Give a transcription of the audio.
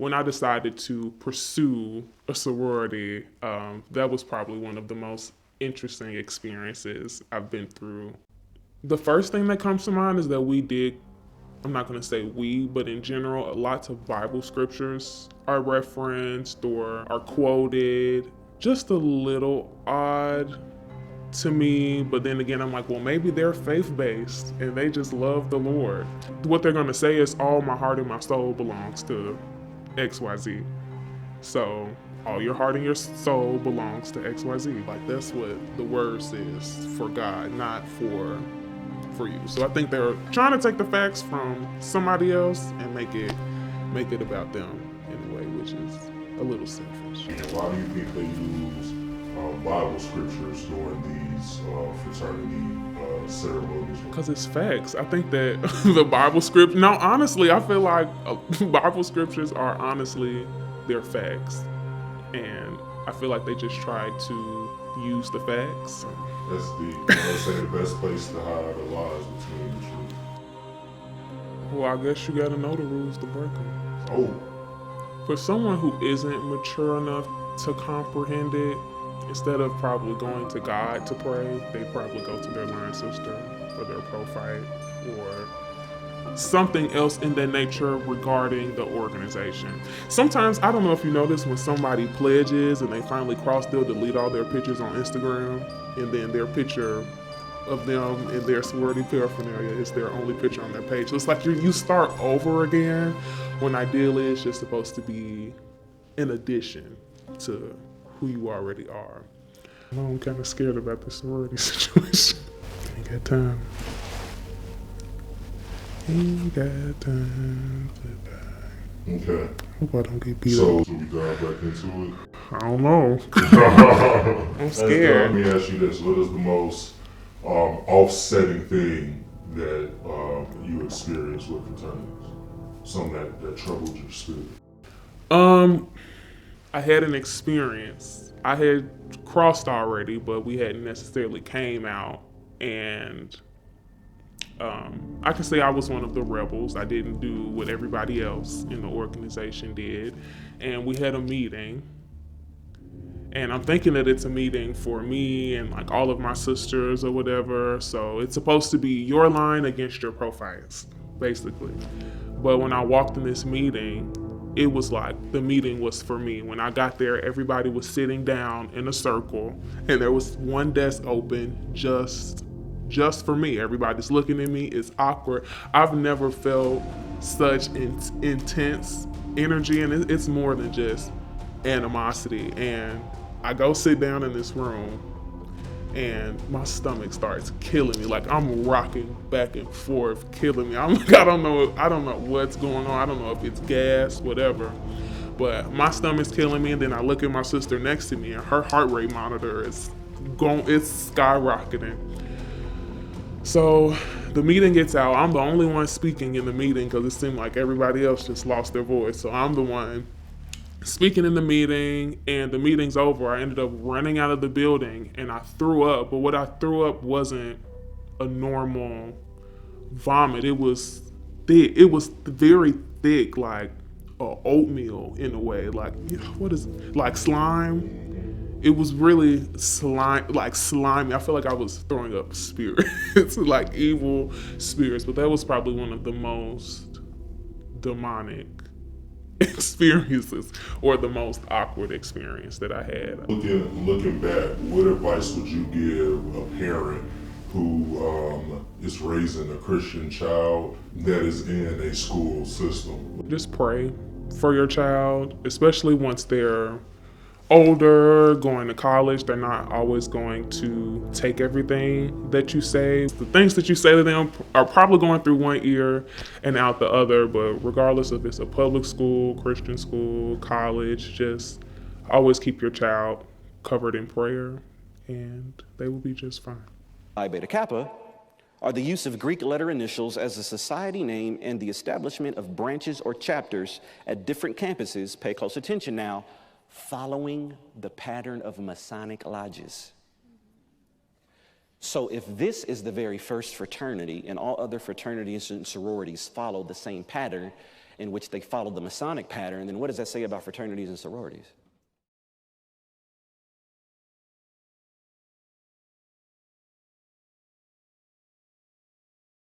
when I decided to pursue a sorority, that was probably one of the most interesting experiences I've been through. The first thing that comes to mind is that we did, I'm not going to say we, but in general, lots of Bible scriptures are referenced or are quoted. Just a little odd to me, but then again, I'm like, well, maybe they're faith-based and they just love the Lord. What they're going to say is, all my heart and my soul belongs to XYZ. So all your heart and your soul belongs to XYZ. Like, that's what the word says for God, not for you. So I think they're trying to take the facts from somebody else and make it about them in a way, which is a little selfish. And why do you think they use Bible scriptures during these fraternity ceremonies? Because it's facts. I think that the Bible script, no, honestly, I feel like Bible scriptures are honestly, they're facts. And I feel like they just try to use the facts. That's the best place to hide the lies between the truth. Well, I guess you gotta know the rules to break them. Oh. For someone who isn't mature enough to comprehend it, instead of probably going to God to pray, they probably go to their line sister or their prophyte or something else in that nature regarding the organization. Sometimes, I don't know if you notice, when somebody pledges and they finally cross, they'll delete all their pictures on Instagram, and then their picture of them in their sorority paraphernalia is their only picture on their page. So it's like you start over again, when ideally it's just supposed to be in addition to who you already are. I'm kind of scared about the sorority situation. Ain't got time. Ain't got time to die. Okay. Hope I don't get beat So, up. should we dive back into it? I don't know. I'm scared. Let me ask you this. What is the most offsetting thing that you experienced with fraternities? Something that troubled your spirit? I had an experience. I had crossed already, but we hadn't necessarily came out, and I can say I was one of the rebels. I didn't do what everybody else in the organization did, and we had a meeting, and I'm thinking that it's a meeting for me and like all of my sisters or whatever, so it's supposed to be your line against your prophytes, basically. But when I walked in this meeting, it was like the meeting was for me. When I got there, everybody was sitting down in a circle, and there was one desk open just for me. Everybody's looking at me. It's awkward. I've never felt such intense energy, and it's more than just animosity. And I go sit down in this room, and my stomach starts killing me. Like, I'm rocking back and forth, killing me. I don't know what's going on. I don't know if it's gas, whatever. But my stomach's killing me, and then I look at my sister next to me, and her heart rate monitor is skyrocketing. So the meeting gets out. I'm the only one speaking in the meeting because it seemed like everybody else just lost their voice. So I'm the one speaking in the meeting, and the meeting's over. I ended up running out of the building, and I threw up. But what I threw up wasn't a normal vomit. It was thick. It was very thick, like oatmeal in a way. Like, what is it? Like slime? It was really slimy. I feel like I was throwing up spirits, like evil spirits. But that was probably one of the most demonic experiences, or the most awkward experience that I had. Looking back, what advice would you give a parent who is raising a Christian child that is in a school system? Just pray for your child, especially once they're older, going to college. They're not always going to take everything that you say. The things that you say to them are probably going through one ear and out the other, but regardless if it's a public school, Christian school, college, just always keep your child covered in prayer, and they will be just fine. Phi Beta Kappa are the use of Greek letter initials as a society name and the establishment of branches or chapters at different campuses. Pay close attention now. Following the pattern of Masonic lodges. So if this is the very first fraternity and all other fraternities and sororities follow the same pattern in which they follow the Masonic pattern, then what does that say about fraternities and sororities?